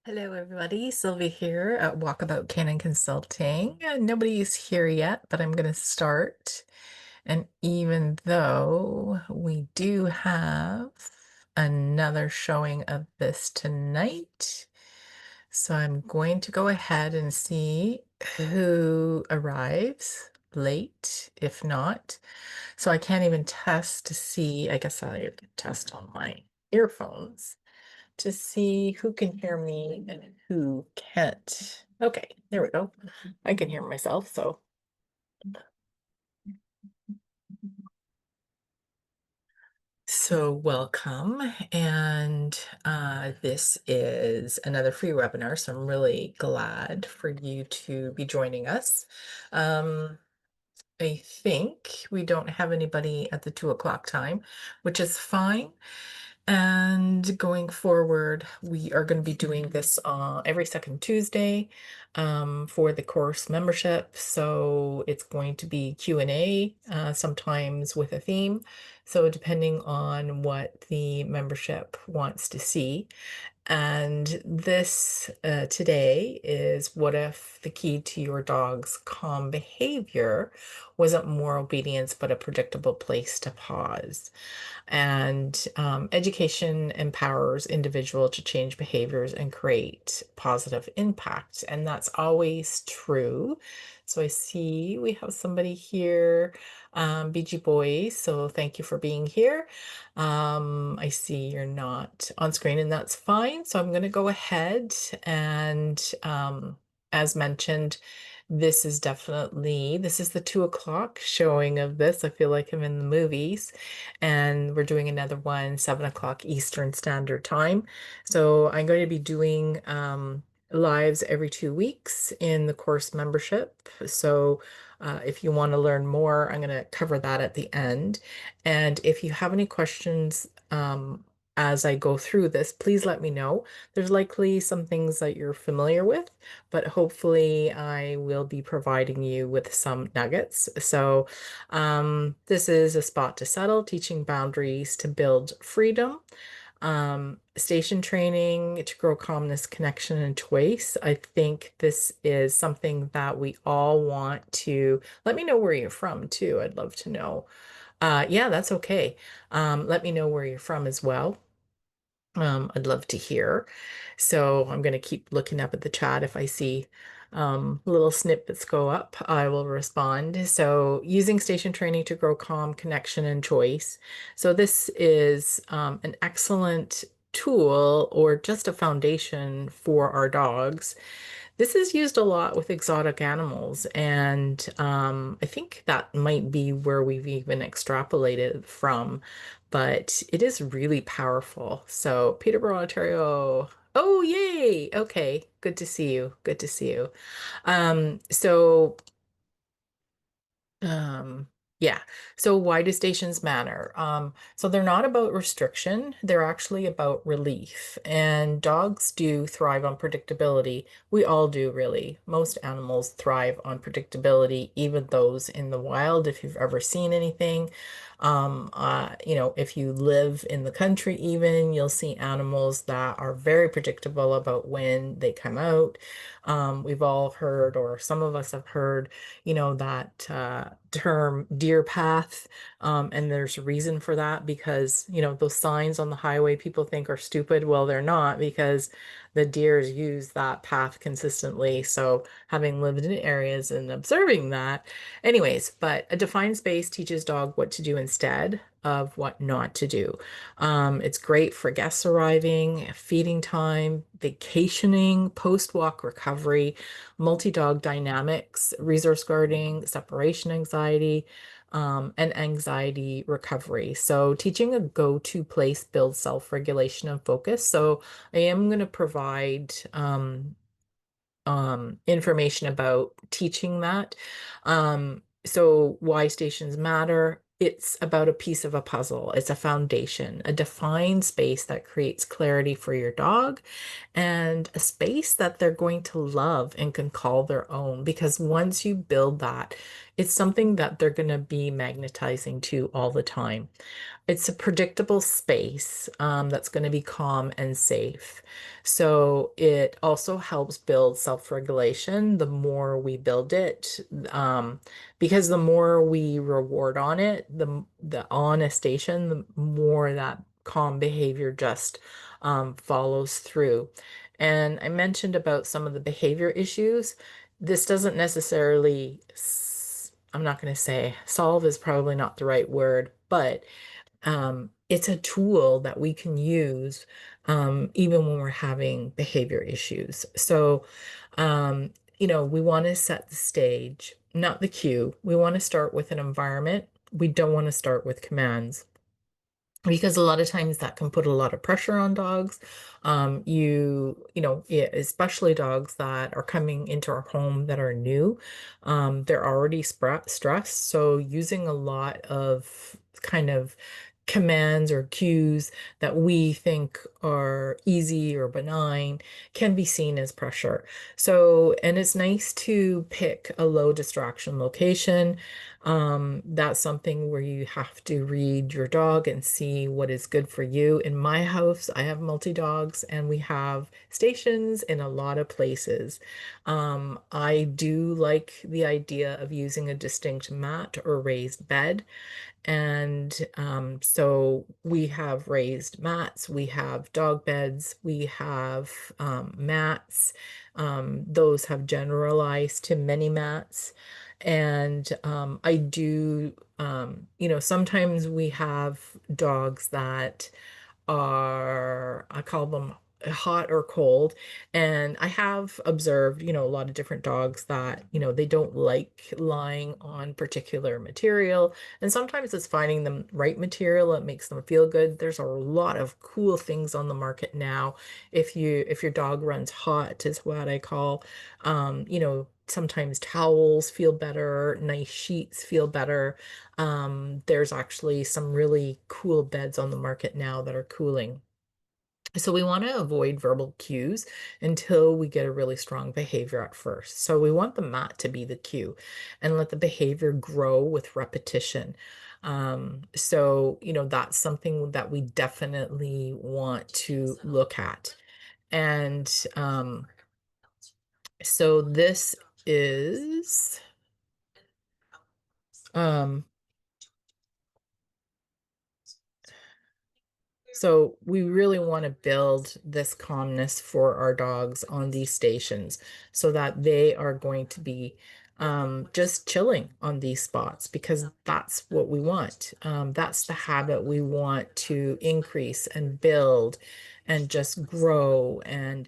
Hello, everybody. Sylvia here at Walkabout Canon Consulting. Nobody's here yet, but I'm going to start. And even though we do have another showing of this tonight, so I'm going to go ahead and see who arrives late, if not. So I can't even test to see. I guess I have to test on my earphones to see who can hear me and who can't. Okay, there we go. I can hear myself, so welcome. And this is another free webinar, so I'm really glad for you to be joining us. Um, I think we don't have anybody at the 2 o'clock time, which is fine. And going forward, we are going to be doing this every second Tuesday for the course membership. So it's going to be Q&A, sometimes with a theme. So depending on what the membership wants to see. And this today is, what if the key to your dog's calm behavior wasn't more obedience, but a predictable place to pause? And education empowers individual to change behaviors and create positive impact. And that's always true. So I see we have somebody here, BG Boys. So thank you for being here. I see you're not on screen, and that's fine. So I'm going to go ahead and, as mentioned, this is the 2 o'clock showing of this. I feel like I'm in the movies, and we're doing another one 7 o'clock Eastern Standard Time. So I'm going to be doing lives every 2 weeks in the course membership. So if you want to learn more, I'm going to cover that at the end. And if you have any questions as I go through this, please let me know. There's likely some things that you're familiar with, but hopefully I will be providing you with some nuggets. So this is a spot to settle, teaching boundaries to build freedom. Station training to grow calmness, connection, and choice. I think this is something that we all want to let me know where you're from too. I'd love to know. Yeah, that's okay. Let me know where you're from as well. I'd love to hear. So I'm going to keep looking up at the chat. If I see little snippets go up, I will respond. So using station training to grow calm, connection, and choice. So this is an excellent tool or just a foundation for our dogs. This is used a lot with exotic animals, and I think that might be where we've even extrapolated from, but it is really powerful. So, Peterborough, Ontario. Oh, yay! Okay, good to see you. Good to see you. So um, yeah. So why do stations matter? So they're not about restriction, they're actually about relief. And dogs do thrive on predictability. We all do, really. Most animals thrive on predictability, even those in the wild, if you've ever seen anything. If you live in the country, even, you'll see animals that are very predictable about when they come out. We've all heard, or some of us have heard, that term deer path. And there's a reason for that because, those signs on the highway people think are stupid. Well, they're not, because the deers use that path consistently. So having lived in areas and observing that, anyways, but a defined space teaches dog what to do instead of what not to do. It's great for guests arriving, feeding time, vacationing, post-walk recovery, multi-dog dynamics, resource guarding, separation anxiety, and anxiety recovery. So teaching a go-to place builds self-regulation and focus. So I am going to provide information about teaching that. So why stations matter. It's about a piece of a puzzle. It's a foundation, a defined space that creates clarity for your dog, and a space that they're going to love and can call their own. Because once you build that, It's something that they're going to be magnetizing to all the time. It's a predictable space that's going to be calm and safe. So it also helps build self-regulation the more we build it, um, because the more we reward on it, the on a station, the more that calm behavior just follows through. And I mentioned about some of the behavior issues. This doesn't necessarily, I'm not going to say solve is probably not the right word, but it's a tool that we can use even when we're having behavior issues. So, um, we want to set the stage, not the cue. We want to start with an environment. We don't want to start with commands because a lot of times that can put a lot of pressure on dogs. Yeah, especially dogs that are coming into our home that are new, they're already stressed. So using a lot of kind of commands or cues that we think are easy or benign can be seen as pressure. So, and it's nice to pick a low distraction location. That's something where you have to read your dog and see what is good for you. In my house, I have multi-dogs and we have stations in a lot of places. I do like the idea of using a distinct mat or raised bed. And so we have raised mats, we have dog beds, we have mats. Those have generalized to many mats. And I do, sometimes we have dogs that are, I call them hot or cold. And I have observed, a lot of different dogs that, they don't like lying on particular material. And sometimes it's finding the right material that makes them feel good. There's a lot of cool things on the market now. If your dog runs hot is what I call, sometimes towels feel better, nice sheets feel better. There's actually some really cool beds on the market now that are cooling. So we want to avoid verbal cues until we get a really strong behavior at first. So we want the mat to be the cue and let the behavior grow with repetition. So, that's something that we definitely want to look at. And so this is um, So we really want to build this calmness for our dogs on these stations so that they are going to be just chilling on these spots because that's what we want. That's the habit we want to increase and build and just grow and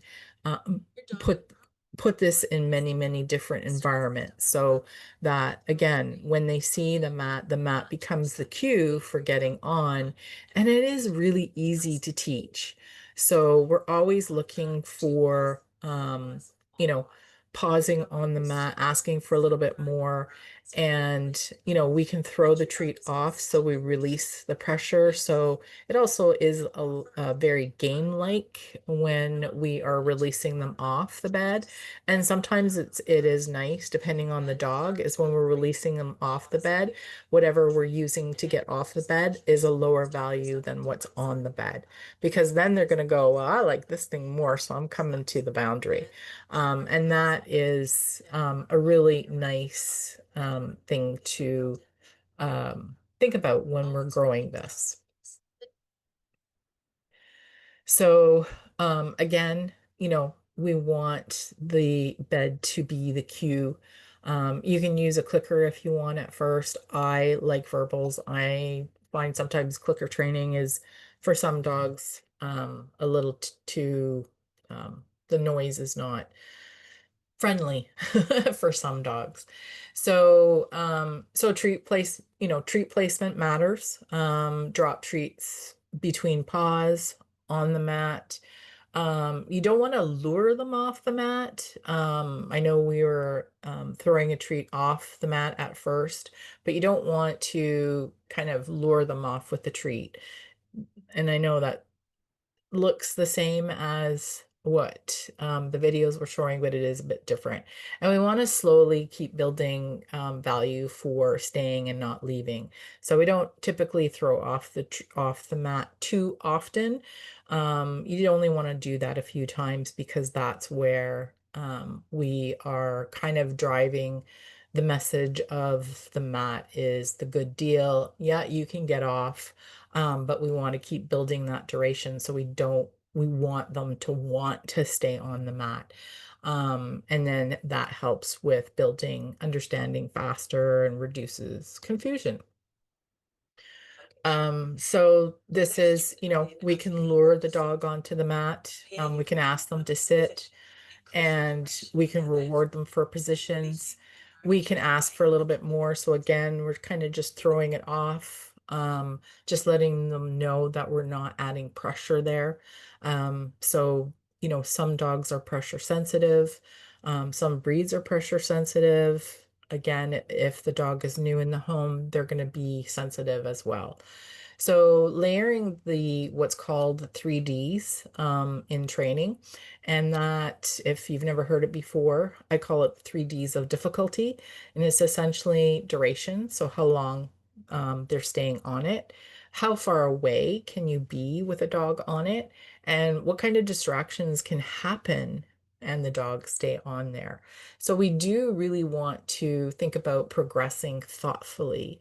put put this in many, many different environments so that again, when they see the mat becomes the cue for getting on, and it is really easy to teach. So we're always looking for, you know, pausing on the mat, asking for a little bit more. And, we can throw the treat off so we release the pressure. So it also is a very game-like when we are releasing them off the bed. And sometimes it is nice, depending on the dog, is when we're releasing them off the bed, whatever we're using to get off the bed is a lower value than what's on the bed. Because then they're going to go, well, I like this thing more, so I'm coming to the boundary. And that is a really nice thing to think about when we're growing this. So again, we want the bed to be the cue. You can use a clicker if you want at first. I like verbals. I find sometimes clicker training is for some dogs a little too, the noise is not friendly for some dogs. So, treat placement matters. Drop treats between paws on the mat. You don't want to lure them off the mat. I know we were throwing a treat off the mat at first, but you don't want to kind of lure them off with the treat. And I know that looks the same as what the videos were showing, but it is a bit different. And we want to slowly keep building value for staying and not leaving. So we don't typically throw off the mat too often. You only want to do that a few times because that's where we are kind of driving the message of the mat is the good deal. Yeah, you can get off, but we want to keep building that duration so we want them to want to stay on the mat. And then that helps with building understanding faster and reduces confusion. So this is, we can lure the dog onto the mat. We can ask them to sit and we can reward them for positions. We can ask for a little bit more. So again, we're kind of just throwing it off, just letting them know that we're not adding pressure there. So, some dogs are pressure sensitive. Some breeds are pressure sensitive. Again, if the dog is new in the home, they're going to be sensitive as well. So layering the what's called the 3Ds in training, and that if you've never heard it before, I call it 3Ds of difficulty, and it's essentially duration, so how long they're staying on it, how far away can you be with a dog on it, and what kind of distractions can happen and the dog stay on there. So we do really want to think about progressing thoughtfully.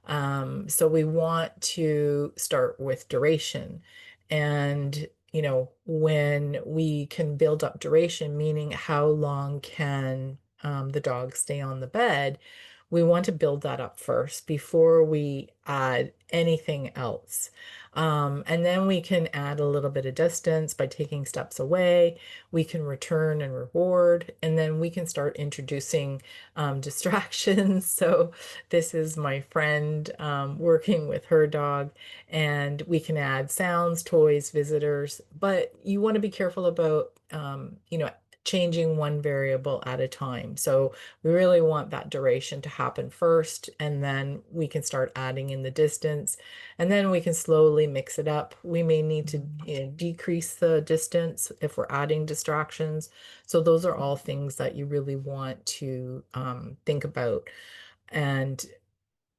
So we want to start with duration. And, when we can build up duration, meaning how long can the dog stay on the bed, we want to build that up first before we add anything else. And then we can add a little bit of distance by taking steps away. We can return and reward, and then we can start introducing distractions. So this is my friend working with her dog, and we can add sounds, toys, visitors, but you want to be careful about, changing one variable at a time. So we really want that duration to happen first, and then we can start adding in the distance, and then we can slowly mix it up. We may need to, decrease the distance if we're adding distractions. So those are all things that you really want to think about. And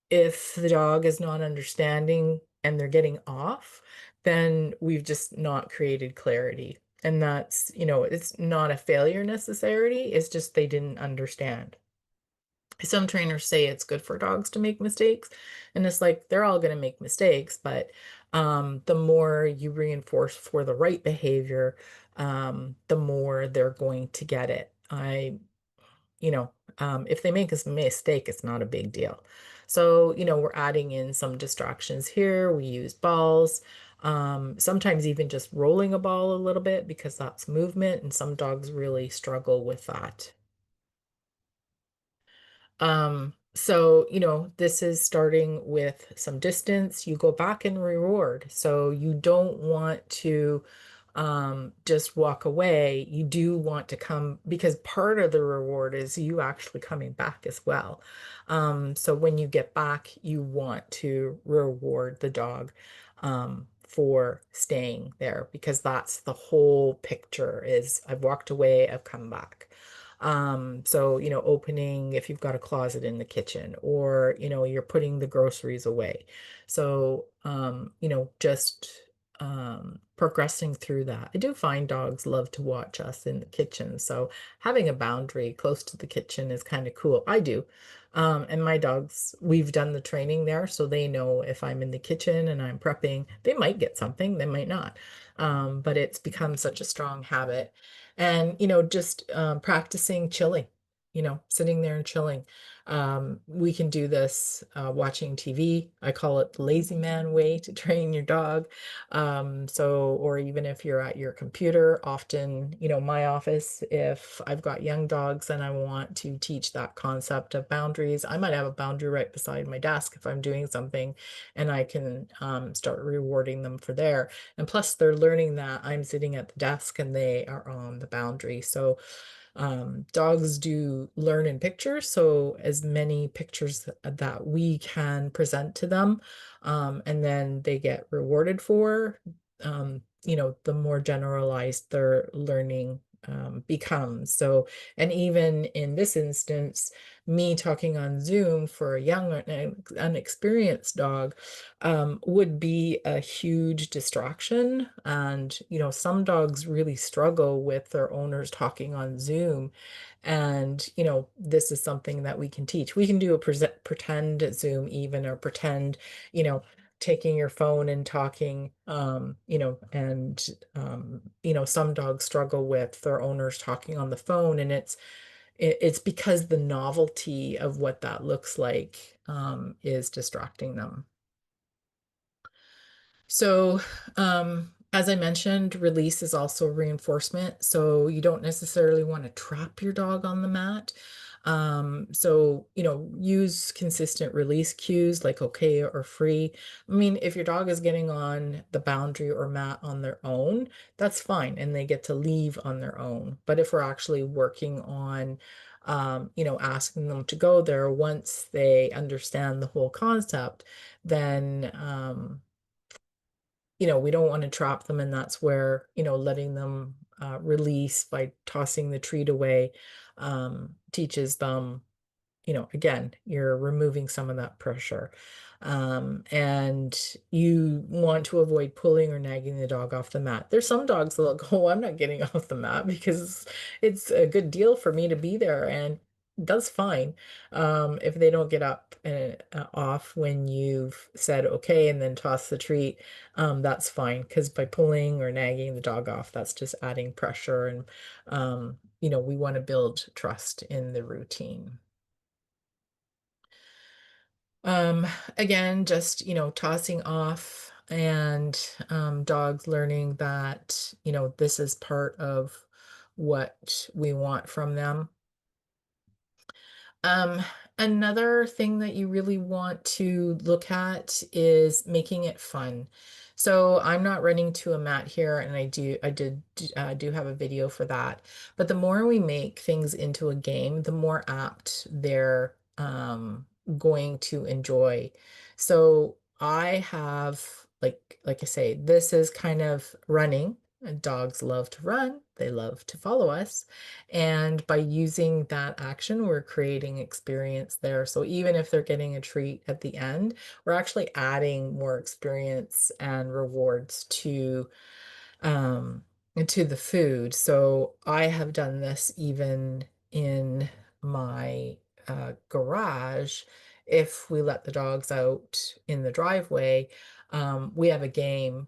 if the dog is not understanding and they're getting off, then we've just not created clarity. And that's, it's not a failure necessarily, it's just they didn't understand. Some trainers say it's good for dogs to make mistakes, and it's like they're all going to make mistakes, but the more you reinforce for the right behavior, the more they're going to get it. If they make a mistake, it's not a big deal. So, we're adding in some distractions here. We use balls, sometimes even just rolling a ball a little bit because that's movement, and some dogs really struggle with that. So, this is starting with some distance. You go back and reward. So you don't want to just walk away. You do want to come because part of the reward is you actually coming back as well. So when you get back, you want to reward the dog for staying there because that's the whole picture is I've walked away, I've come back. So, opening if you've got a closet in the kitchen or, you're putting the groceries away. So, just progressing through that. I do find dogs love to watch us in the kitchen. So having a boundary close to the kitchen is kind of cool. I do. And my dogs, we've done the training there, so they know if I'm in the kitchen and I'm prepping, they might get something, they might not. But it's become such a strong habit. And, just practicing chilling, sitting there and chilling. We can do this watching TV. I call it the lazy man way to train your dog. Or even if you're at your computer, often, my office, if I've got young dogs and I want to teach that concept of boundaries, I might have a boundary right beside my desk if I'm doing something, and I can start rewarding them for there. And plus, they're learning that I'm sitting at the desk and they are on the boundary. So dogs do learn in pictures, so as many pictures that we can present to them, and then they get rewarded for, the more generalized their learning becomes. So, and even in this instance, me talking on Zoom for a young and unexperienced dog would be a huge distraction. And, some dogs really struggle with their owners talking on Zoom. And, this is something that we can teach. We can do a pretend Zoom even, or pretend, you know, taking your phone and talking, and some dogs struggle with their owners talking on the phone, and it's because the novelty of what that looks like is distracting them. So, as I mentioned, release is also reinforcement. So you don't necessarily want to trap your dog on the mat. So, use consistent release cues like okay or free. I mean, if your dog is getting on the boundary or mat on their own, that's fine, and they get to leave on their own. But if we're actually working on, asking them to go there once they understand the whole concept, then, we don't want to trap them, and that's where, letting them release by tossing the treat away teaches them, again, you're removing some of that pressure. And you want to avoid pulling or nagging the dog off the mat. There's some dogs that'll go, oh, I'm not getting off the mat because it's a good deal for me to be there. And that's fine. If they don't get up off when you've said okay and then toss the treat, that's fine. Because by pulling or nagging the dog off, that's just adding pressure. And, we want to build trust in the routine. Um, Again, just, tossing off, and dogs learning that, this is part of what we want from them. Um, Another thing that you really want to look at is making it fun. So I'm not running to a mat here, and I do have a video for that. But the more we make things into a game, the more apt they're going to enjoy. So I have, like I say, this is kind of running. And dogs love to run. They love to follow us. And by using that action, we're creating experience there. So even if they're getting a treat at the end, we're actually adding more experience and rewards um, to the food. So I have done this even in my garage. If we let the dogs out in the driveway, we have a game.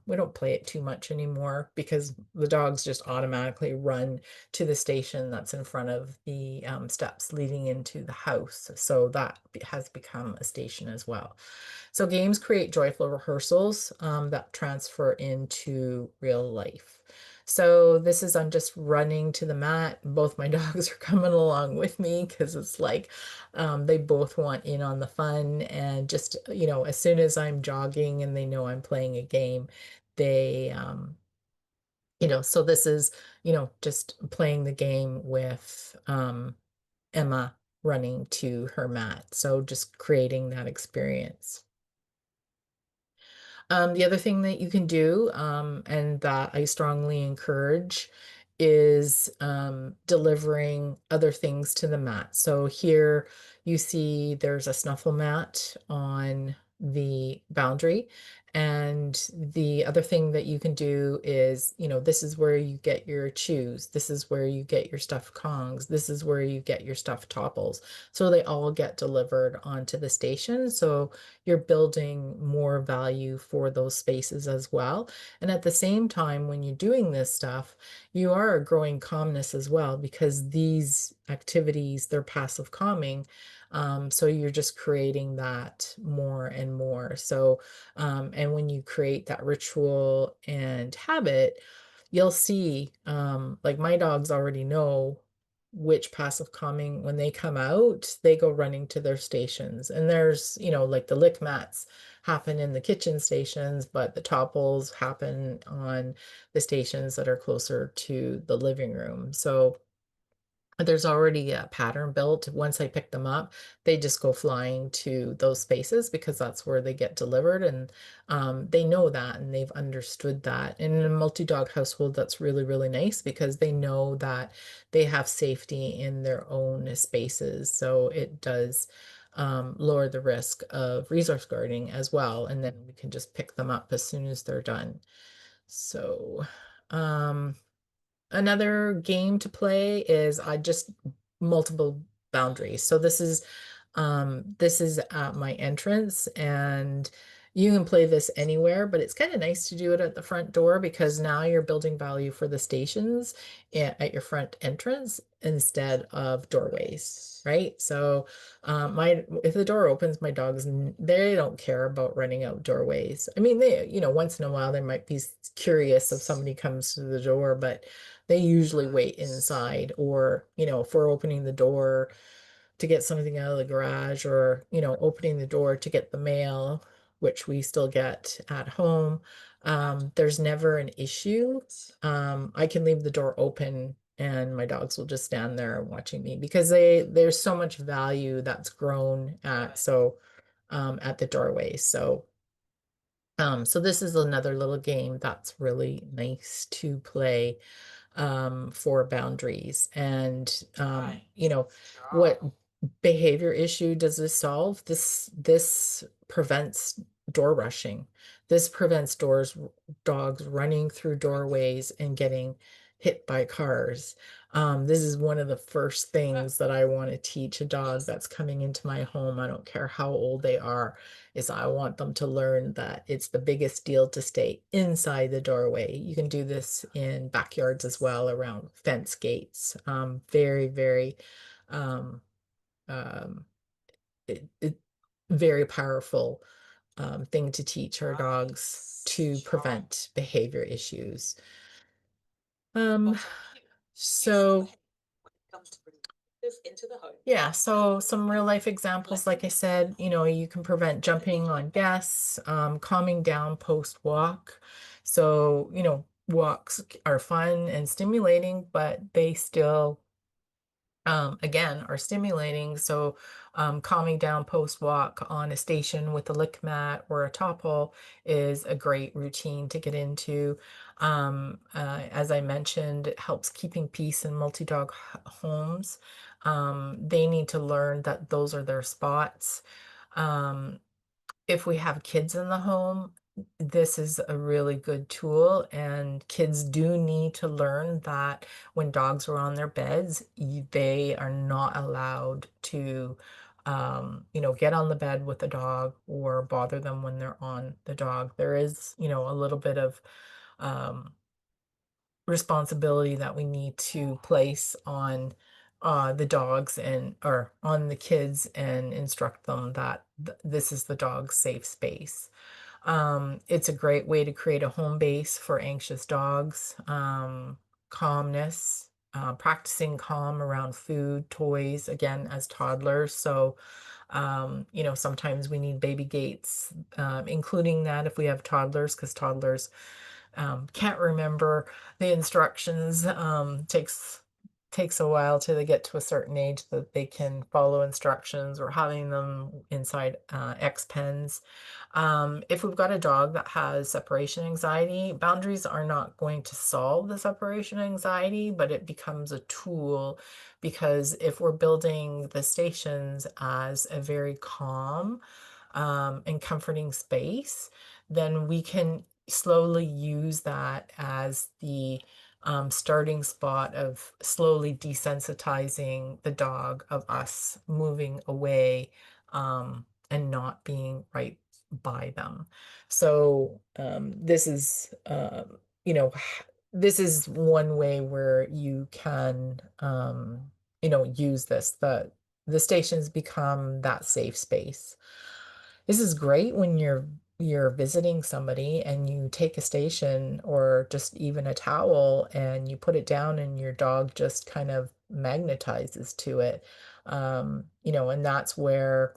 We don't play it too much anymore because the dogs just automatically run to the station that's in front of the steps leading into the house. So that has become a station as well. So games create joyful rehearsals that transfer into real life. So this is, I'm just running to the mat. Both my dogs are coming along with me because it's like they both want in on the fun. And just, as soon as I'm jogging and they know I'm playing a game, they, so this is, just playing the game with Emma running to her mat. So just creating that experience. The other thing that you can do, and that I strongly encourage, is delivering other things to the mat. So here you see there's a snuffle mat on the boundary. And the other thing that you can do is, this is where you get your chews. This is where you get your stuffed Kongs. This is where you get your stuffed topples. So they all get delivered onto the station. So you're building more value for those spaces as well. And at the same time, when you're doing this stuff, you are growing calmness as well because these activities, they're passive calming. So you're just creating that more and more. So, and when you create that ritual and habit, you'll see, like my dogs already know which passive calming, when they come out, they go running to their stations. And there's, like the lick mats happen in the kitchen stations, but the topples happen on the stations that are closer to the living room. So There's already a pattern built. Once I pick them up, they just go flying to those spaces because that's where they get delivered. And they know that and they've understood that. And in a multi-dog household, that's really, really nice because they know that they have safety in their own spaces. So it does lower the risk of resource guarding as well. And then we can just pick them up as soon as they're done. So, um, another game to play is I just multiple boundaries. So this is at my entrance and you can play this anywhere, but it's kind of nice to do it at the front door because now you're building value for the stations at your front entrance instead of doorways, right? So my if the door opens, my dogs they don't care about running out doorways. I mean, they, you know, once in a while they might be curious if somebody comes to the door, but they usually wait inside or, you know, if we're opening the door to get something out of the garage or, you know, opening the door to get the mail, which we still get at home, there's never an issue. I can leave the door open and my dogs will just stand there watching me because there's so much value that's grown at the doorway. So this is another little game that's really nice to play for boundaries. And you know, what behavior issue does this solve? This prevents door rushing. This prevents dogs running through doorways and getting hit by cars. This is one of the first things that I want to teach a dog that's coming into my home. I don't care how old they are, is I want them to learn that it's the biggest deal to stay inside the doorway. You can do this in backyards as well, around fence gates. Very, very, um, um, it very powerful thing to teach our dogs to prevent behavior issues. Um, so yeah, so some real life examples, like I said, you know, you can prevent jumping on guests, calming down post walk. So, you know, walks are fun and stimulating, but they still again, are stimulating. So, calming down post walk on a station with a lick mat or a top hole is a great routine to get into. As I mentioned, it helps keeping peace in multi-dog homes. They need to learn that those are their spots. Um, if we have kids in the home, this is a really good tool, and kids do need to learn that when dogs are on their beds, they are not allowed to, you know, get on the bed with the dog or bother them when they're on the dog. There is, you know, a little bit of um, responsibility that we need to place on the dogs and or on the kids and instruct them that this is the dog's safe space. It's a great way to create a home base for anxious dogs. Calmness, practicing calm around food, toys, again, as toddlers. So, you know, sometimes we need baby gates, including that if we have toddlers, because toddlers can't remember the instructions. Takes a while till they get to a certain age that they can follow instructions or having them inside X pens. If we've got a dog that has separation anxiety, boundaries are not going to solve the separation anxiety, but it becomes a tool because if we're building the stations as a very calm and comforting space, then we can slowly use that as the starting spot of slowly desensitizing the dog of us moving away and not being right by them. So this is, you know, this is one way where you can, you know, use this. The stations become that safe space. This is great when you're visiting somebody and you take a station or just even a towel and you put it down and your dog just kind of magnetizes to it. You know, and that's where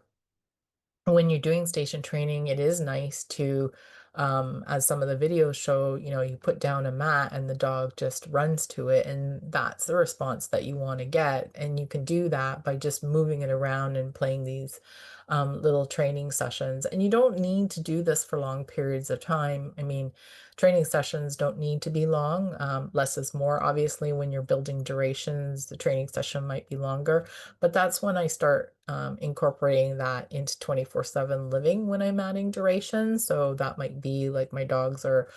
when you're doing station training, it is nice to as some of the videos show, you put down a mat and the dog just runs to it, and that's the response that you want to get. And you can do that by just moving it around and playing these little training sessions. And you don't need to do this for long periods of time. I mean, training sessions don't need to be long. Less is more. Obviously, when you're building durations, the training session might be longer, but that's when I start incorporating that into 24/7 living when I'm adding duration. So that might be like my dogs are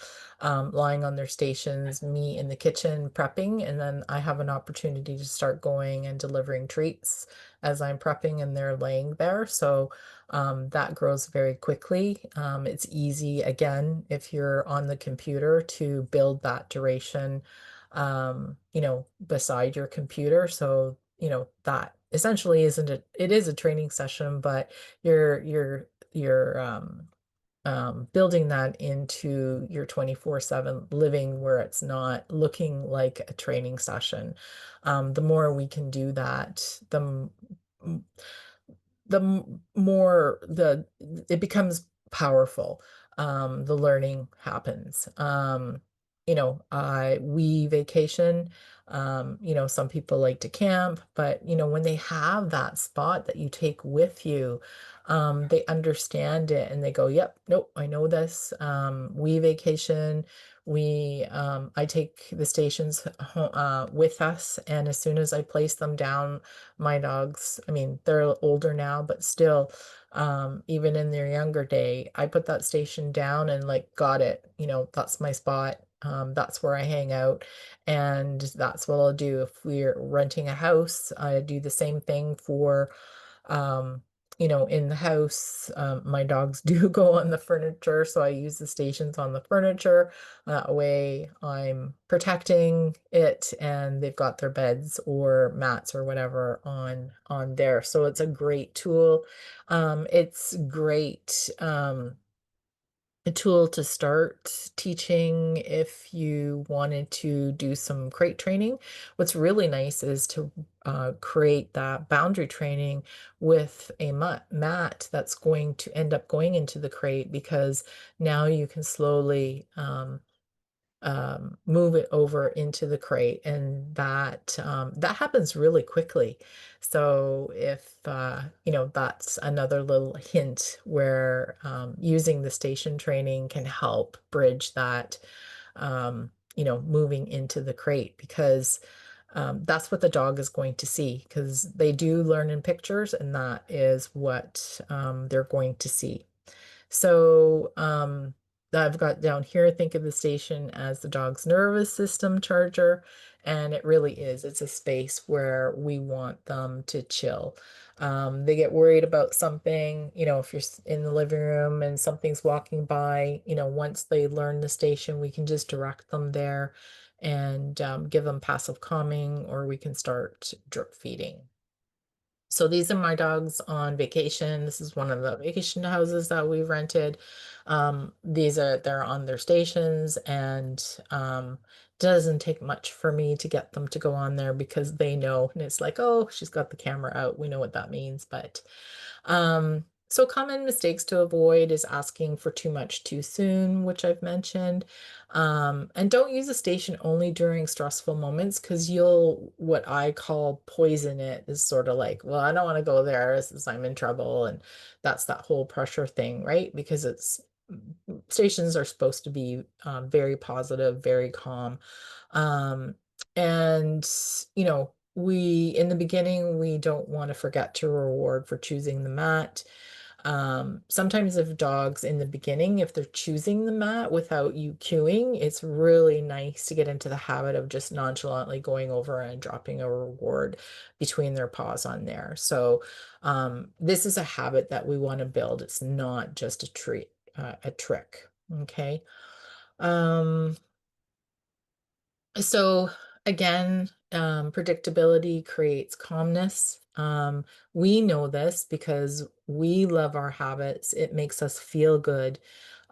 lying on their stations, me in the kitchen prepping, and then I have an opportunity to start going and delivering treats as I'm prepping and they're laying there. So that grows very quickly. It's easy, again, if you're on the computer to build that duration, beside your computer. So, that essentially it is a training session, but you're building that into your 24/7 living where it's not looking like a training session. The more we can do that, more it becomes powerful. The learning happens. We vacation. Some people like to camp, but when they have that spot that you take with you, they understand it and they go, "Yep, nope, I know this." We vacation. I take the stations with us, and as soon as I place them down, my dogs, I mean, they're older now, but still, even in their younger day, I put that station down and like, got it, that's my spot. That's where I hang out, and that's what I'll do. If we're renting a house, I do the same thing for, um, in the house. My dogs do go on the furniture, so I use the stations on the furniture. That way I'm protecting it and they've got their beds or mats or whatever on there. So it's a great tool. It's great. A tool to start teaching if you wanted to do some crate training. What's really nice is to create that boundary training with a mat that's going to end up going into the crate, because now you can slowly move it over into the crate, and that happens really quickly. So if that's another little hint where using the station training can help bridge that, moving into the crate, because that's what the dog is going to see, because they do learn in pictures, and that is what they're going to see. So, I've got down here, think of the station as the dog's nervous system charger, and it really is. It's a space where we want them to chill. They get worried about something, if you're in the living room and something's walking by, once they learn the station, we can just direct them there and give them passive calming, or we can start drip feeding. So these are my dogs on vacation. This is one of the vacation houses that we rented. They're on their stations, and doesn't take much for me to get them to go on there, because they know, and it's like, oh, she's got the camera out. We know what that means. But so common mistakes to avoid is asking for too much too soon, which I've mentioned. And don't use a station only during stressful moments, because you'll, what I call, poison it. Is sort of like, well, I don't want to go there since I'm in trouble. And that's that whole pressure thing, right? Because stations are supposed to be very positive, very calm. Um, and, in the beginning, we don't want to forget to reward for choosing the mat. Sometimes if dogs in the beginning, if they're choosing the mat without you cueing, it's really nice to get into the habit of just nonchalantly going over and dropping a reward between their paws on there. So this is a habit that we want to build. It's not just a trick. Okay. Um, so again, predictability creates calmness. We know this because we love our habits. It makes us feel good.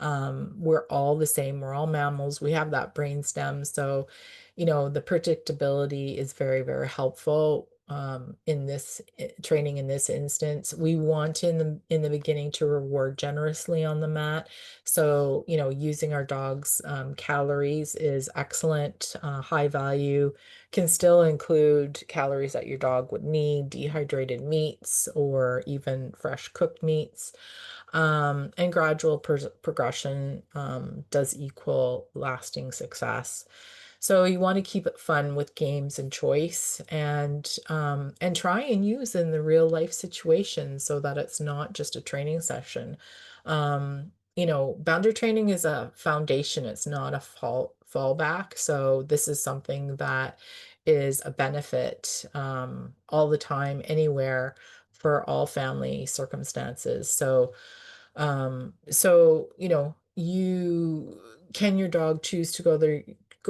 We're all the same. We're all mammals. We have that brain stem. So, the predictability is very, very helpful. in this training in this instance. We want in the beginning to reward generously on the mat. So, using our dog's calories is excellent, high value, can still include calories that your dog would need, dehydrated meats, or even fresh cooked meats. And gradual progression does equal lasting success. So you want to keep it fun with games and choice, and try and use in the real life situation so that it's not just a training session. Boundary training is a foundation, it's not a fallback. So this is something that is a benefit all the time, anywhere, for all family circumstances. You can your dog choose to go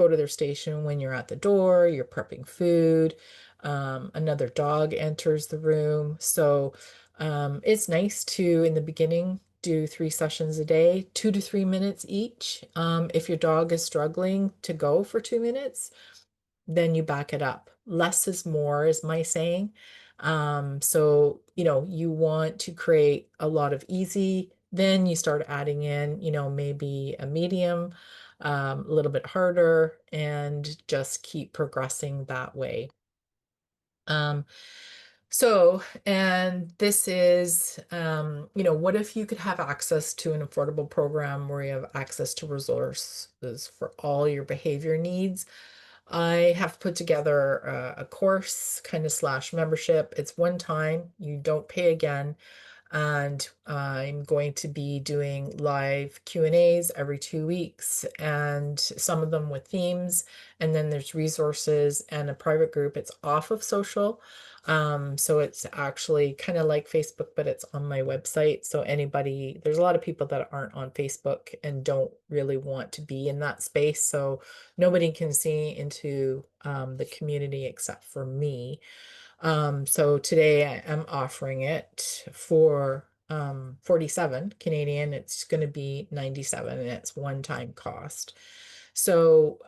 to their station when you're at the door, you're prepping food, another dog enters the room. So it's nice to, in the beginning, do 3 sessions a day, 2 to 3 minutes each. If your dog is struggling to go for 2 minutes, then you back it up. Less is more, is my saying. So, you want to create a lot of easy, then you start adding in, maybe a medium, a little bit harder, and just keep progressing that way. Um, and this is, what if you could have access to an affordable program where you have access to resources for all your behavior needs? I have put together a course kind of slash membership. It's one time, you don't pay again. And I'm going to be doing live Q&As every 2 weeks, and some of them with themes. And then there's resources and a private group. It's off of social. So it's actually kind of like Facebook, but it's on my website. So there's a lot of people that aren't on Facebook and don't really want to be in that space. So nobody can see into the community except for me. So today I am offering it for 47 Canadian. It's going to be 97, and it's one-time cost. So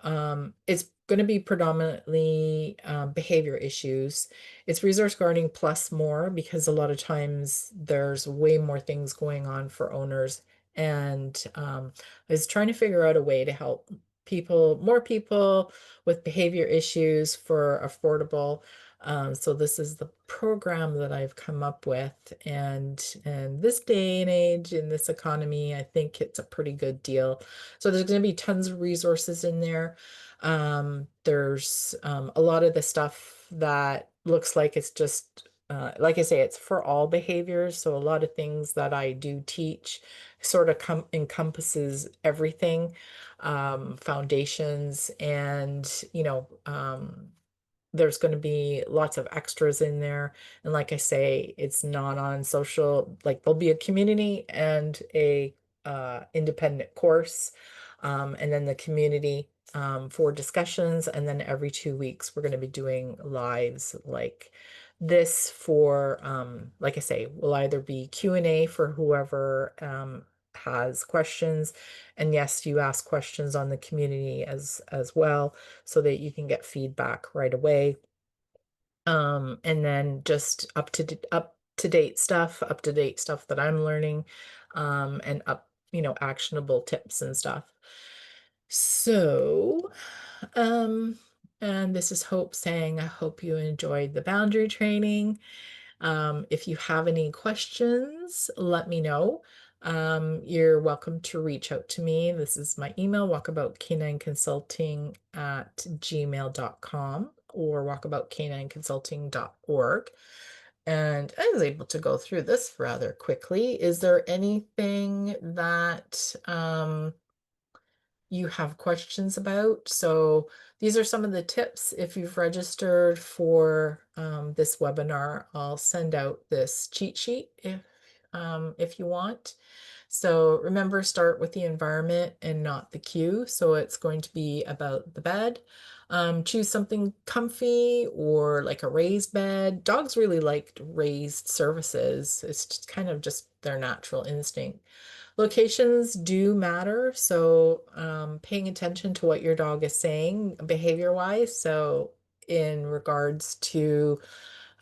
it's going to be predominantly behavior issues. It's resource guarding plus more, because a lot of times there's way more things going on for owners. And I was trying to figure out a way to help more people with behavior issues for affordable. So this is the program that I've come up with, and this day and age in this economy, I think it's a pretty good deal. So there's going to be tons of resources in there. There's a lot of the stuff that looks like it's just like I say, it's for all behaviors. So a lot of things that I do teach sort of encompasses everything, foundations, and there's going to be lots of extras in there. And like I say, it's not on social, like there'll be a community and a independent course, and then the community for discussions. And then every 2 weeks, we're going to be doing lives like this for, like I say, will either be Q&A for whoever has questions. And yes, you ask questions on the community as well, so that you can get feedback right away. And then just up to date stuff that I'm learning, and actionable tips and stuff. So, um, and this is Hope saying, I hope you enjoyed the boundary training. If you have any questions, let me know. You're welcome to reach out to me. This is my email, walkaboutcanineconsulting@gmail.com, or walkaboutcanineconsulting.org. And I was able to go through this rather quickly. Is there anything that you have questions about? So these are some of the tips. If you've registered for this webinar, I'll send out this cheat sheet if you want. So remember, start with the environment and not the cue. So it's going to be about the bed. Choose something comfy or like a raised bed. Dogs really like raised surfaces. It's just kind of just their natural instinct. Locations do matter, so paying attention to what your dog is saying behavior-wise. So in regards to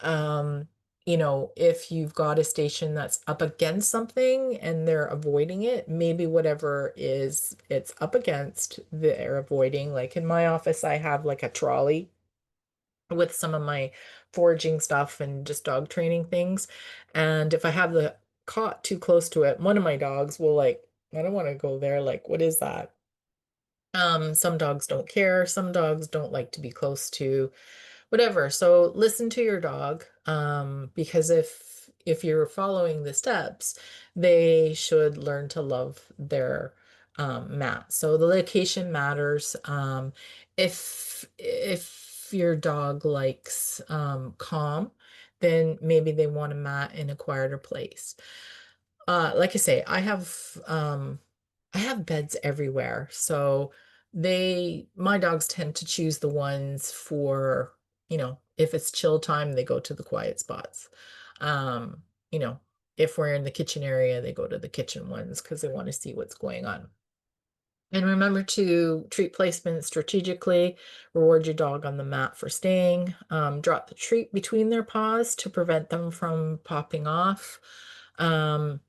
Um, if you've got a station that's up against something and they're avoiding it, maybe whatever is it's up against, they're avoiding. Like in my office, I have like a trolley with some of my foraging stuff and just dog training things. And if I have the cot too close to it, one of my dogs will like, I don't want to go there. Like, what is that? Some dogs don't care. Some dogs don't like to be close to whatever. So listen to your dog, because if you're following the steps, they should learn to love their mat. So the location matters. If your dog likes calm, then maybe they want a mat in a quieter place. Like I say, I have beds everywhere. So my dogs tend to choose the ones for, if it's chill time, they go to the quiet spots. Um, you know, if we're in the kitchen area, they go to the kitchen ones because they want to see what's going on. And remember to treat placement strategically, reward your dog on the mat for staying, drop the treat between their paws to prevent them from popping off. Um,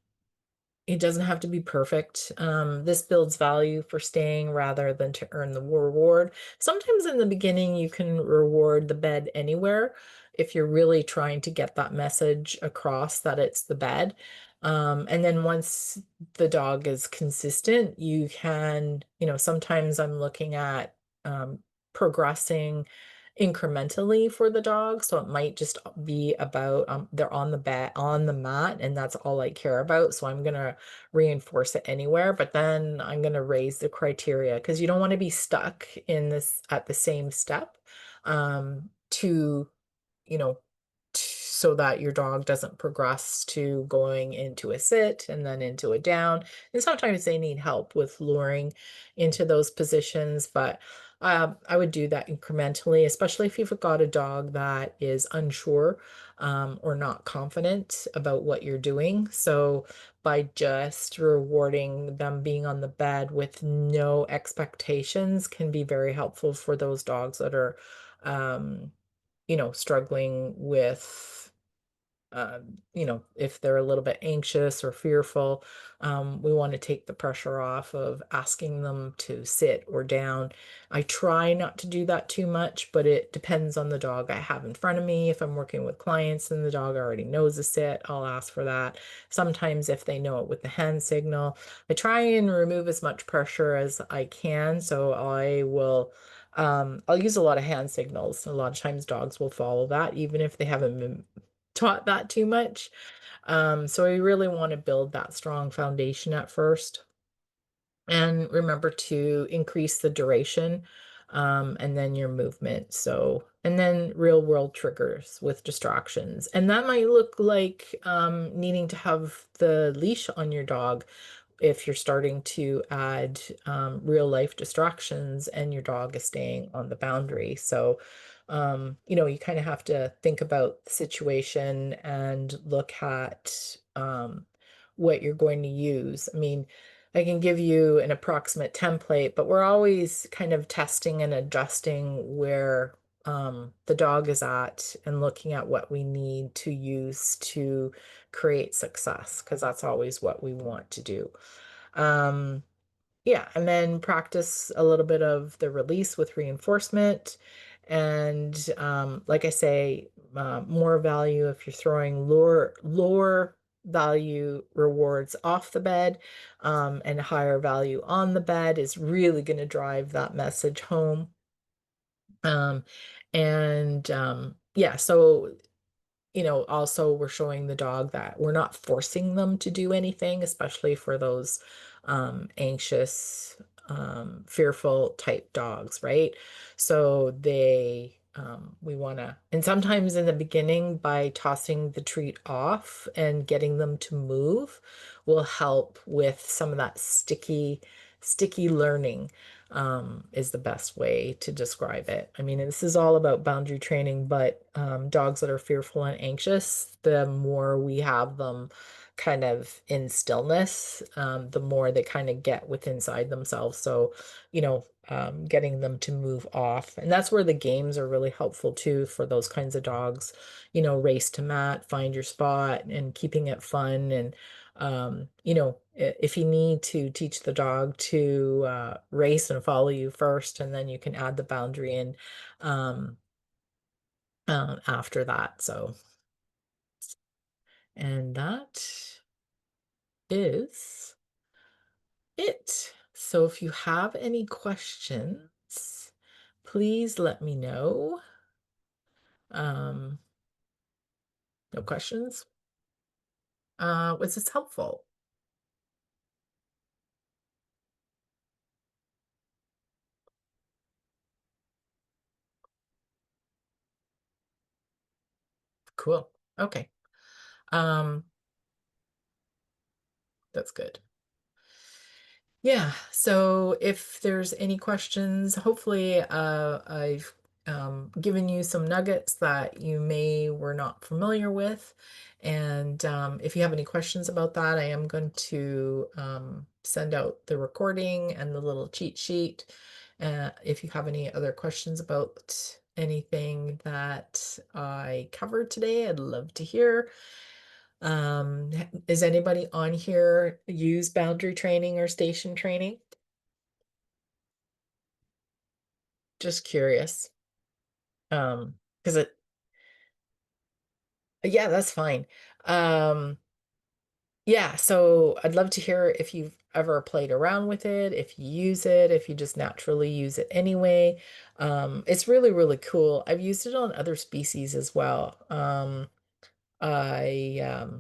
it doesn't have to be perfect. This builds value for staying rather than to earn the reward. Sometimes in the beginning, you can reward the bed anywhere if you're really trying to get that message across that it's the bed. And then once the dog is consistent, you can, sometimes I'm looking at progressing incrementally for the dog. So it might just be about they're on the bed on the mat and that's all I care about. So I'm gonna reinforce it anywhere, but then I'm gonna raise the criteria because you don't want to be stuck in this at the same step to you know, so that your dog doesn't progress to going into a sit and then into a down. And sometimes they need help with luring into those positions, but I would do that incrementally, especially if you've got a dog that is unsure or not confident about what you're doing. So by just rewarding them being on the bed with no expectations can be very helpful for those dogs that are um, struggling with, if they're a little bit anxious or fearful, we want to take the pressure off of asking them to sit or down. I try not to do that too much, but it depends on the dog I have in front of me. If I'm working with clients and the dog already knows a sit, I'll ask for that. Sometimes if they know it with the hand signal, I try and remove as much pressure as I can. So I'll use a lot of hand signals. A lot of times dogs will follow that, even if they haven't been taught that too much. So we really want to build that strong foundation at first. And remember to increase the duration, and then your movement. So, and then real world triggers with distractions. And that might look like needing to have the leash on your dog if you're starting to add real life distractions and your dog is staying on the boundary. So, you kind of have to think about the situation and look at what you're going to use. I mean, I can give you an approximate template, but we're always kind of testing and adjusting where the dog is at and looking at what we need to use to create success, because that's always what we want to do. Um, yeah, and then practice a little bit of the release with reinforcement. And like I say, more value if you're throwing lower value rewards off the bed, and higher value on the bed is really going to drive that message home. Um, and yeah, so also we're showing the dog that we're not forcing them to do anything, especially for those anxious, fearful type dogs, right? So we want to, and sometimes in the beginning, by tossing the treat off and getting them to move, will help with some of that sticky learning, is the best way to describe it. I mean, this is all about boundary training, but dogs that are fearful and anxious, the more we have them kind of in stillness, the more they kind of get with inside themselves. So, getting them to move off. And that's where the games are really helpful too for those kinds of dogs. Race to mat, find your spot, and keeping it fun. And, if you need to teach the dog to race and follow you first, and then you can add the boundary in um, after that. So, and that is it. So if you have any questions, please let me know. Um, no questions? Was this helpful? Cool. Okay. Um, that's good. Yeah, so if there's any questions, hopefully I've given you some nuggets that you may were not familiar with. And if you have any questions about that, I am going to send out the recording and the little cheat sheet. If you have any other questions about anything that I covered today, I'd love to hear. Is anybody on here use boundary training or station training? Just curious. Because yeah, that's fine. Um, yeah, so I'd love to hear if you've ever played around with it, if you use it, if you just naturally use it anyway. It's really, really cool. I've used it on other species as well. I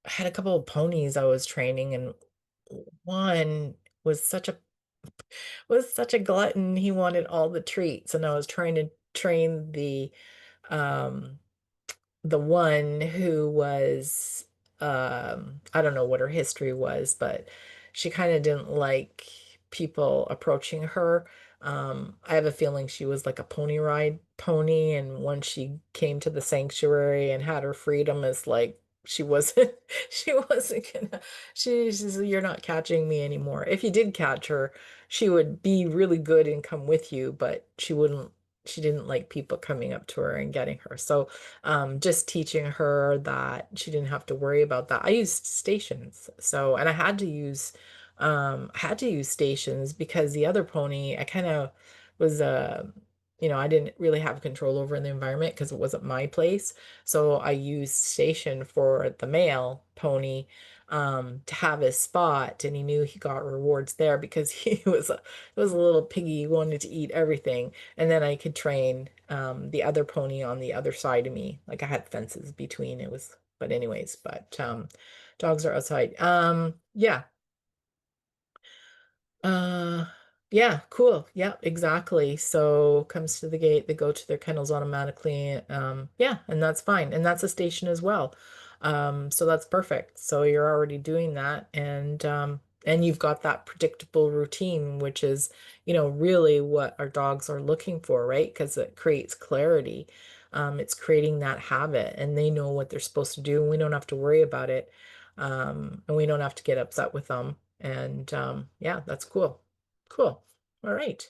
had a couple of ponies I was training, and one was such a glutton. He wanted all the treats, and I was trying to train um the one who was I don't know what her history was, but she kind of didn't like people approaching her. I have a feeling she was like a pony ride pony, and once she came to the sanctuary and had her freedom, it's like she wasn't she wasn't gonna she said, "You're not catching me anymore." If you did catch her, she would be really good and come with you, but she didn't like people coming up to her and getting her. So just teaching her that she didn't have to worry about that. I used stations. So, and I had to use stations because the other pony, I kind of was, I didn't really have control over in the environment because it wasn't my place. So I used station for the male pony, to have his spot, and he knew he got rewards there because he was a little piggy, he wanted to eat everything. And then I could train the other pony on the other side of me. Like I had fences between. It was, but anyways, but dogs are outside. Yeah. Uh, yeah, cool. Yeah, exactly. So comes to the gate, they go to their kennels automatically. Yeah, and that's fine. And that's a station as well. So that's perfect. So you're already doing that, and you've got that predictable routine, which is, really what our dogs are looking for, right? Because it creates clarity. It's creating that habit, and they know what they're supposed to do, and we don't have to worry about it. And we don't have to get upset with them. And yeah, that's cool. Cool. All right.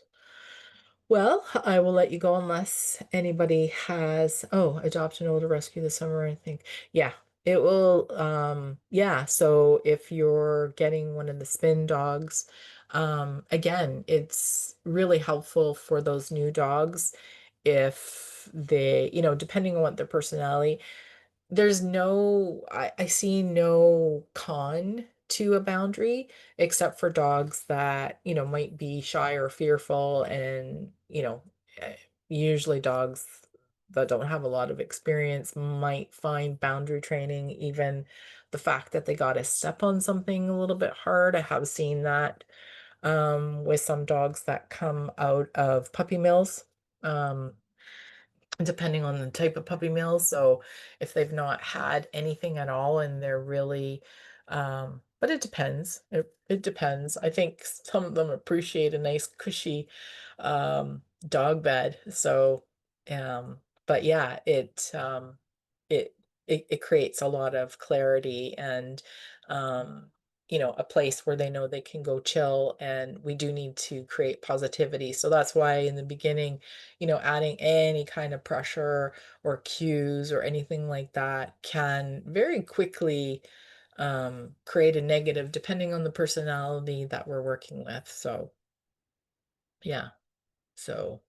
Well, I will let you go unless anybody has, oh, adopt an older rescue this summer, I think. Yeah, it will. Yeah, so if you're getting one of the spin dogs, again, it's really helpful for those new dogs if they, depending on what their personality, I see no con to a boundary except for dogs that, might be shy or fearful, and, eh, usually dogs that don't have a lot of experience might find boundary training, even the fact that they got to step on something a little bit hard. I have seen that with some dogs that come out of puppy mills. Um, Depending on the type of puppy mill. So if they've not had anything at all and they're really, but it depends. It depends. I think some of them appreciate a nice cushy dog bed. So, but yeah, it it creates a lot of clarity and, um, a place where they know they can go chill, and we do need to create positivity. So that's why in the beginning, adding any kind of pressure or cues or anything like that can very quickly create a negative depending on the personality that we're working with. So, yeah. So,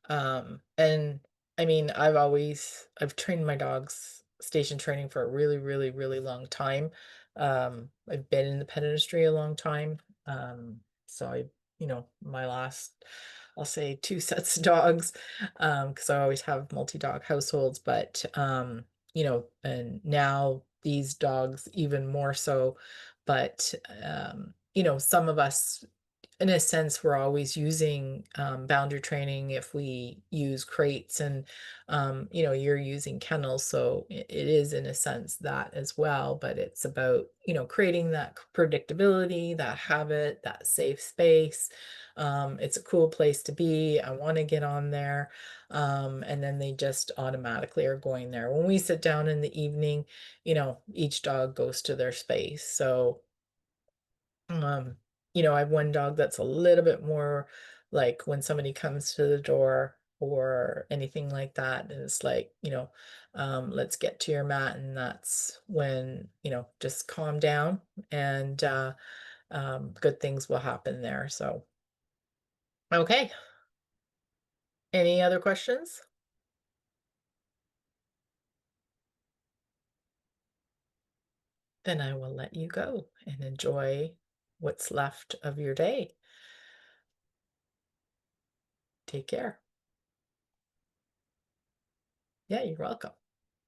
and I mean, I've trained my dogs station training for a really, really, really long time. I've been in the pet industry a long time. So my last, I'll say 2 sets of dogs, because I always have multi-dog households, but and now these dogs even more so. But some of us, in a sense, we're always using boundary training if we use crates, and you're using kennels, so it is in a sense that as well. But it's about creating that predictability, that habit, that safe space. It's a cool place to be. I want to get on there, and then they just automatically are going there. When we sit down in the evening, each dog goes to their space. So um, I have one dog that's a little bit more like when somebody comes to the door or anything like that, and it's like, let's get to your mat. And that's when, just calm down, and good things will happen there. So, okay. Any other questions? Then I will let you go and enjoy what's left of your day. Take care. Yeah, you're welcome.